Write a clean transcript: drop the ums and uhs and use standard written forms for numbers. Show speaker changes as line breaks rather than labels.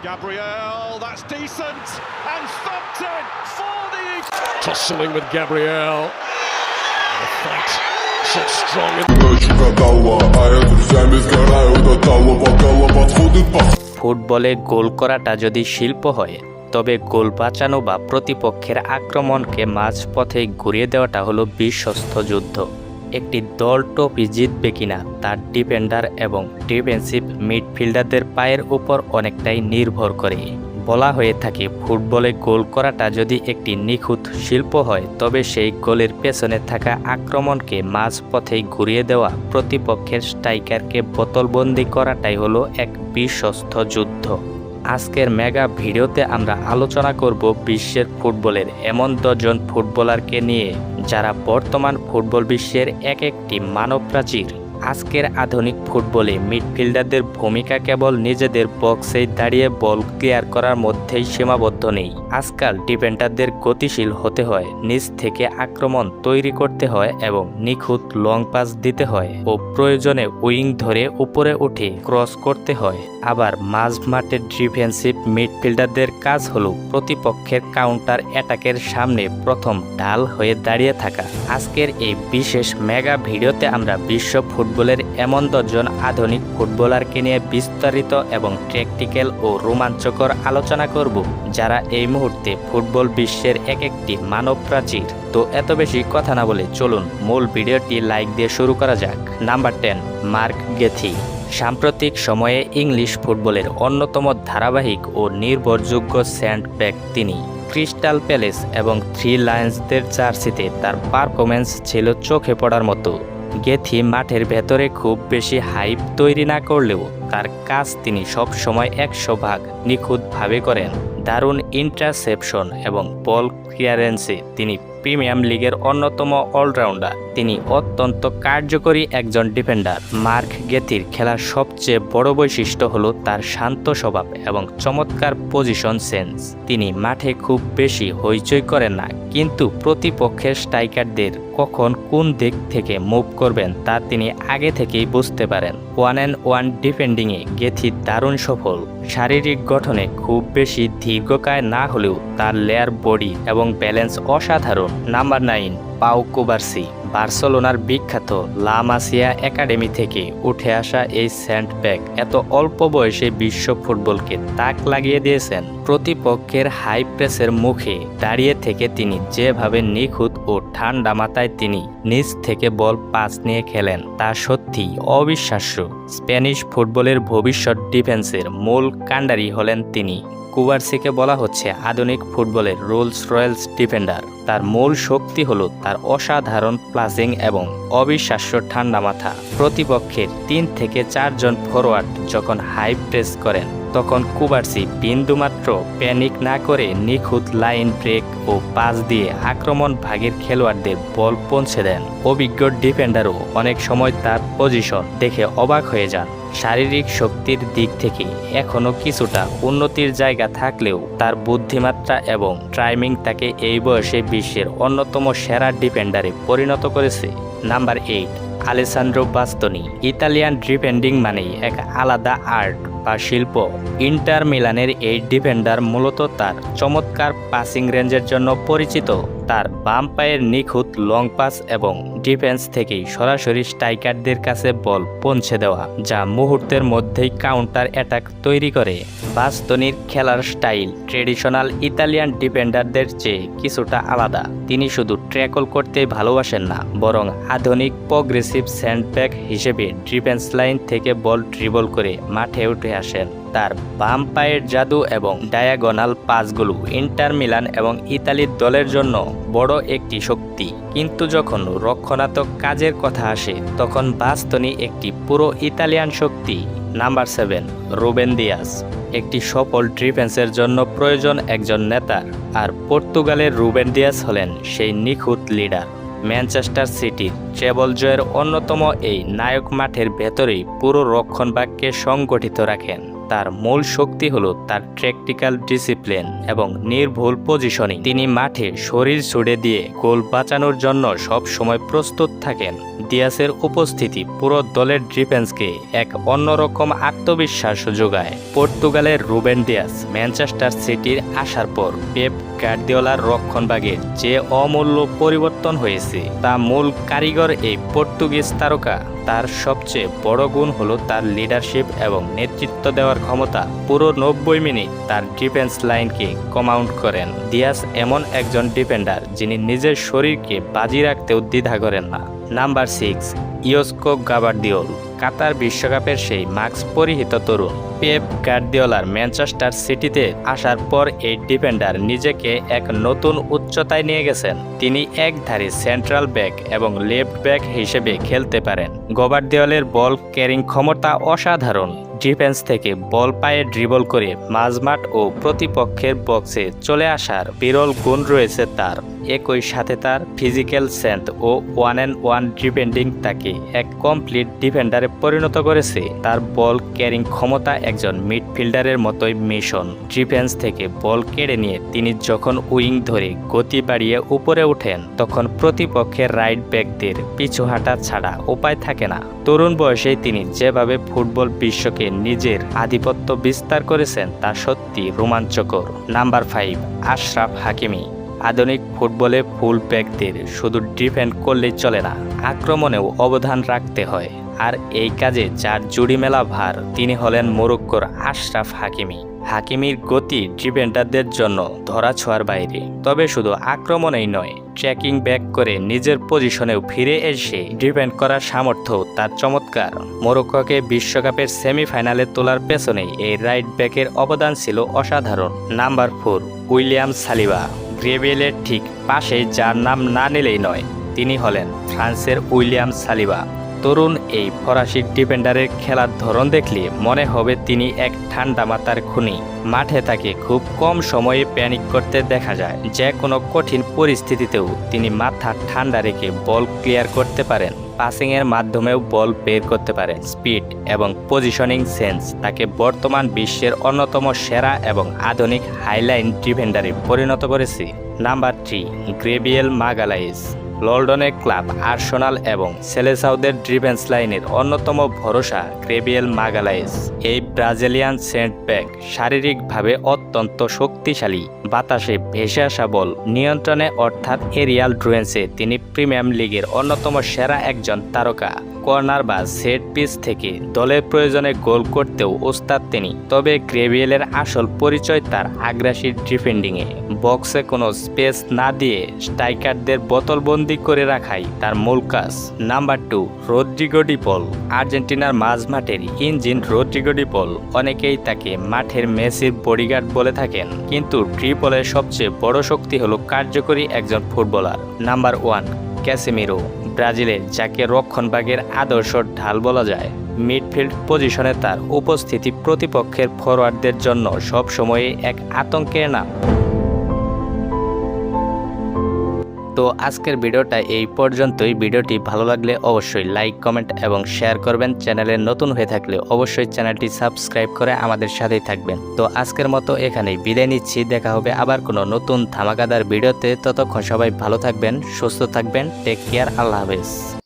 Gabriel, that's decent, and thumped in for the...
Tussling with Gabriel. The fight so strong.
ফুটবলে গোল করাটা যদি শিল্প হয়, তবে গোল বাঁচানো বা প্রতিপক্ষের আক্রমণকে মাঝপথে ঘুরিয়ে দেওয়াটা হলো বিশ্বস্ত যুদ্ধ। একটি দল ট্রফি জিতবে কিনা তার ডিফেন্ডার এবং ডিফেন্সিভ মিডফিল্ডারদের পায়ের উপর অনেকটাই নির্ভর করে। বলা হয়ে থাকে, ফুটবলে গোল করাটা যদি একটি নিখুঁত শিল্প হয়, তবে সেই গোলের পেছনে থাকা আক্রমণকে মাঝপথে ঘুরিয়ে দেওয়া প্রতিপক্ষের স্ট্রাইকারকে বোতলবন্দি করাটাই হলো এক বিশ্বস্ত যুদ্ধ। আজকের মেগা ভিডিওতে আমরা আলোচনা করব বিশ্বের ফুটবলের এমন 10 জন ফুটবলারকে নিয়ে যারা বর্তমান ফুটবল বিশ্বের এক একটি মানব প্রাচীর। আজকের আধুনিক ফুটবলে মিডফিল্ডারদের ভূমিকা কেবল নিজেদের বক্সে দাঁড়িয়ে বল ক্লিয়ার করার মধ্যেই সীমাবদ্ধ নেই। আজকাল ডিফেন্ডারদের গতিশীল হতে হয়, নিচ থেকে আক্রমণ তৈরি করতে হয় এবং নিখুঁত লং পাস দিতে হয় ও প্রয়োজনে উইং ধরে উপরে উঠে ক্রস করতে হয়। আবার মাঝ মাঠের ডিফেন্সিভ মিডফিল্ডারদের কাজ হলো প্রতিপক্ষের কাউন্টার অ্যাটাকের সামনে প্রথম ঢাল হয়ে দাঁড়িয়ে থাকা। আজকের এই বিশেষ মেগা ভিডিওতে আমরা বিশ্ব ফুটবলের এমন 10 জন আধুনিক ফুটবলারকে নিয়ে বিস্তারিত এবং ট্যাকটিক্যাল ও রোমাঞ্চকর আলোচনা করব, যারা এই মুহূর্তে ফুটবল বিশ্বের এক একটি মানব প্রাচীর। তো এত বেশি কথা না বলে চলুন মূল ভিডিওটি লাইক দিয়ে শুরু করা যাক। Number 10, Marc Guehi. সাম্প্রতিক সময়ে ইংলিশ ফুটবলের অন্যতম ধারাবাহিক ও নির্ভরযোগ্য সেন্টার-ব্যাক তিনি। ক্রিস্টাল প্যালেস এবং 3 লায়ন্সদের জার্সিতে তার পারফরম্যান্স ছিল চোখে পড়ার মতো। গেথি মাঠের ভেতরে খুব বেশি হাইপ তৈরি না করলেও তার কাজ তিনি সব সময় 100% নিখুঁতভাবে করেন। দারুণ ইন্টারসেপশন এবং বল ক্লিয়ারেন্সে তিনি প্রিমিয়ার লিগের অন্যতম অলরাউন্ডার। তিনি অত্যন্ত কার্যকরী একজন ডিফেন্ডার। মার্ক গেথির খেলার সবচেয়ে বড় বৈশিষ্ট্য হলো তার শান্ত স্বভাব এবং চমৎকার পজিশন সেন্স। তিনি মাঠে খুব বেশি হইচই করেন না, কিন্তু প্রতিপক্ষের স্ট্রাইকারদের কখন কোন দিক থেকে মুভ করবেন তা তিনি আগে থেকেই বুঝতে পারেন। 1-on-1 ডিফেন্ডিংয়ে গেথি দারুণ সফল। শারীরিক গঠনে খুব বেশি দীর্ঘকায় না হলেও তার লেয়ার বডি এবং ব্যালেন্স অসাধারণ। Number 9, Pau Cubarsi. বার্সেলোনার বিখ্যাত লা মাসিয়া একাডেমি থেকে উঠে আসা এই সেন্টার-ব্যাক এত অল্প বয়সে বিশ্ব ফুটবলকে তাক লাগিয়ে দিয়েছেন। প্রতিপক্ষের হাই প্রেসের মুখে দাঁড়িয়ে থেকে তিনি যেভাবে নিখুঁত ও ঠান্ডা মাথায় তিনি নিচ থেকে বল পাস নিয়ে খেলেন, তা সত্যি অবিশ্বাস্য। স্প্যানিশ ফুটবলের ভবিষ্যৎ ডিফেন্সের মূল কাণ্ডারি হলেন তিনি। কুবার্সিকে বলা হচ্ছে আধুনিক ফুটবলের রোলস রয়েলস ডিফেন্ডার। তার মূল শক্তি হলো তার অসাধারণ প্লাসিং এবং অবিশ্বাস্য ঠান্ডা মাথা। প্রতিপক্ষের 3 থেকে 4 জন ফরওয়ার্ড যখন হাই প্রেস করেন, তখন কুবার্সি বিন্দুমাত্র প্যানিক না করে নিখুঁত লাইন ব্রেক ও পাস দিয়ে আক্রমণ ভাগের খেলোয়াড়দের বল পৌঁছে দেন। অভিজ্ঞ ডিফেন্ডারও অনেক সময় তার পজিশন দেখে অবাক হয়ে যান। শারীরিক শক্তির দিক থেকে এখনও কিছুটা উন্নতির জায়গা থাকলেও তার বুদ্ধিমাত্রা এবং টাইমিং তাকে এই বয়সে বিশ্বের অন্যতম সেরা ডিফেন্ডারে পরিণত করেছে। Number 8, Alessandro বাস্তনি। ইতালিয়ান ডিফেন্ডিং মানেই এক আলাদা আর্ট বা শিল্প। ইন্টার মিলানের এই ডিফেন্ডার মূলত তার চমৎকার পাসিং রেঞ্জের জন্য পরিচিত। তার বাম পায়ের নিখুঁত লং পাস এবং ডিফেন্স থেকেই সরাসরি স্ট্রাইকারদের কাছে বল পৌঁছে দেওয়া, যা মুহূর্তের মধ্যেই কাউন্টার অ্যাটাক তৈরি করে। বাস্তনির খেলার স্টাইল ট্রেডিশনাল ইতালিয়ান ডিফেন্ডারদের চেয়ে কিছুটা আলাদা। তিনি শুধু ট্র্যাকল করতে ভালোবাসেন না, বরং আধুনিক প্রগ্রেসিভ সেন্টার-ব্যাক হিসেবে ডিফেন্স লাইন থেকে বল ড্রিবল করে মাঠে উঠে আসেন। তার বাম পায়ের জাদু এবং ডায়াগোনাল পাসগুলো ইন্টার মিলান এবং ইতালির দলের জন্য বড় একটি শক্তি। কিন্তু যখন রক্ষণাত্মক কাজের কথা আসে, তখন বাস্তনি একটি পুরো ইতালিয়ান শক্তি। Number 7, Ruben Dias. একটি সফল ডিফেন্সের জন্য প্রয়োজন একজন নেতা, আর পর্তুগালের রুবেন দিয়াস হলেন সেই নিখুঁত লিডার। ম্যানচেস্টার সিটির ট্রেবল জয়ের অন্যতম এই নায়ক মাঠের ভেতরেই পুরো রক্ষণভাগকে সংগঠিত রাখেন। তার মূল শক্তি হলো তার ট্যাকটিক্যাল ডিসিপ্লিন এবং নির্ভুল পজিশনিং। তিনি মাঠে শরীর ছুড়ে দিয়ে গোল বাঁচানোর জন্য সব সময় প্রস্তুত থাকেন। দিয়াসের উপস্থিতি পুরো দলের ডিফেন্সকে এক অন্যরকম আত্মবিশ্বাস যোগায়। পর্তুগালের রুবেন দিয়াস ম্যানচেস্টার সিটির আসার পর পেপ গার্দিওলার রক্ষণভাগের যে অমূল্য পরিবর্তন হয়েছে তা মূল কারিগর এই পর্তুগিজ তারকা। তার সবচেয়ে বড় গুণ হলো তার লিডারশিপ এবং নেতৃত্ব দেওয়ার ক্ষমতা। পুরো 90 মিনিট তার ডিফেন্স লাইনকে কমাউন্ট করেন। দিয়াস এমন একজন ডিফেন্ডার যিনি নিজের শরীরকে বাজি রাখতেও দ্বিধা করেন না। নাম্বার 6, ইয়োস্কো গাবার্দিওল। কাতার বিশ্বকাপের সেই মাস্ক পরিহিত তরুণ। পেপ গার্দিওলার ম্যানচেস্টার সিটিতে আসার পর এই ডিফেন্ডার নিজেকে এক নতুন উচ্চতায় নিয়ে গেছেন। তিনি একধারী সেন্ট্রাল ব্যাক এবং লেফট ব্যাক হিসেবে খেলতে পারেন। গাবার্দিওলের বল ক্যারিং ক্ষমতা অসাধারণ। ডিফেন্স থেকে বল পায়ে ড্রিবল করে মাঝমাঠ ও প্রতিপক্ষের বক্সে চলে আসার বিরল গুণ রয়েছে তার। একই সাথে তার ফিজিক্যাল স্ট্রেংথ ও 1-on-1 ডিফেন্ডিং তাকে এক কমপ্লিট ডিফেন্ডারে পরিণত করেছে। তার বল ক্যারিং ক্ষমতা একজন মিডফিল্ডারের মতোই মিশন। ডিফেন্স থেকে বল কেড়ে নিয়ে তিনি যখন উইং ধরে গতি বাড়িয়ে উপরে ওঠেন তখন প্রতিপক্ষের রাইট ব্যাকদের পিছু হাঁটা ছাড়া উপায় থাকে না। তরুণ বয়সে তিনি যেভাবে ফুটবল বিশ্বকে নিজের আধিপত্য বিস্তার করেছেন তা সত্যি রোমাঞ্চকর। নাম্বার 5, আশরাফ হাকিমি। আধুনিক ফুটবলে ফুল ব্যাকদের শুধু ডিফেন্ড করলেই চলে না, আক্রমণেও অবদান রাখতে হয়। আর এই কাজে যার জুড়ি মেলা ভার তিনি হলেন মরক্কোর আশরাফ হাকিমি। হাকিমির গতি ডিফেন্ডারদের জন্য ধরাছোঁয়ার বাইরে। তবে শুধু আক্রমণেই নয়, ট্র্যাকিং ব্যাক করে নিজের পজিশনেও ফিরে এসে ডিফেন্ড করার সামর্থ্য তার চমৎকার। মরক্কোকে বিশ্বকাপের সেমিফাইনালে তোলার পেছনেই এই রাইট ব্যাকের অবদান ছিল অসাধারণ। Number 4, William Saliba. গ্রেভিয়েলের ঠিক পাশেই যার নাম না নিলেই নয়, তিনি হলেন ফ্রান্সের উইলিয়াম সালিবা। তরুণ এই ফরাসি ডিফেন্ডারের খেলার ধরন দেখলে মনে হবে তিনি এক ঠান্ডা মাথার খুনি। মাঠে তাকে খুব কম সময়ে প্যানিক করতে দেখা যায়। যে কোনো কঠিন পরিস্থিতিতেও তিনি মাথা ঠান্ডা রেখে বল ক্লিয়ার করতে পারেন। পাসিংয়ের মাধ্যমেও বল বের করতে পারেন। স্পিড এবং পজিশনিং সেন্স তাকে বর্তমান বিশ্বের অন্যতম সেরা এবং আধুনিক হাইলাইন ডিফেন্ডারে পরিণত করেছে। Number 3, Gabriel মাগালাইস। লন্ডনের ক্লাব আর্সেনাল এবং সেলেসাউদের ডিফেন্স লাইনের অন্যতম ভরসা গ্যাব্রিয়েল মাগালাইস। এই ব্রাজিলিয়ান সেন্ট ব্যাক শারীরিকভাবে অত্যন্ত শক্তিশালী। বাতাসে ভেসে আসা বল নিয়ন্ত্রণে অর্থাৎ এরিয়াল ড্রোয়েন্সে তিনি প্রিমিয়ার লিগের অন্যতম সেরা একজন তারকা। কর্নার বা সেট পিস থেকে দলের প্রয়োজনে গোল করতেও ওস্তাদ তিনি। তবে গ্যাব্রিয়েলের আসল পরিচয় তার আগ্রাসী ডিফেন্ডিংয়ে। বক্সে কোনো স্পেস না দিয়ে স্ট্রাইকারদের বোতলবন্দি করে রাখাই তার মূল কাজ। নাম্বার 2, রদ্রিগো ডি পল। আর্জেন্টিনার মাঝমাঠের ইঞ্জিন রদ্রিগো ডি পল। অনেকেই তাকে মাঠের মেসির বডিগার্ড বলে থাকেন, কিন্তু ট্রিপলের সবচেয়ে বড় শক্তি হলো কার্যকরী একজন ফুটবলার। Number 1, Casemiro. ব্রাজিলের যাকে রক্ষণভাগের আদর্শ ঢাল বলা যায়। মিডফিল্ড পজিশনে তার উপস্থিতি প্রতিপক্ষের ফরওয়ার্ডদের জন্য সবসময়ই এক আতঙ্কের নাম। তো আজকের ভিডিওটা এই পর্যন্তই। ভিডিওটি ভালো লাগলে অবশ্যই লাইক, কমেন্ট এবং শেয়ার করবেন। চ্যানেলে নতুন হয়ে থাকলে অবশ্যই চ্যানেলটি সাবস্ক্রাইব করে আমাদের সাথেই থাকবেন। তো আজকের মতো এখানেই বিদায় নিচ্ছি। দেখা হবে আবার কোনো নতুন ধামাকাদার ভিডিওতে। ততক্ষণ সবাই ভালো থাকবেন, সুস্থ থাকবেন। Take care. আল্লাহ হাফেজ।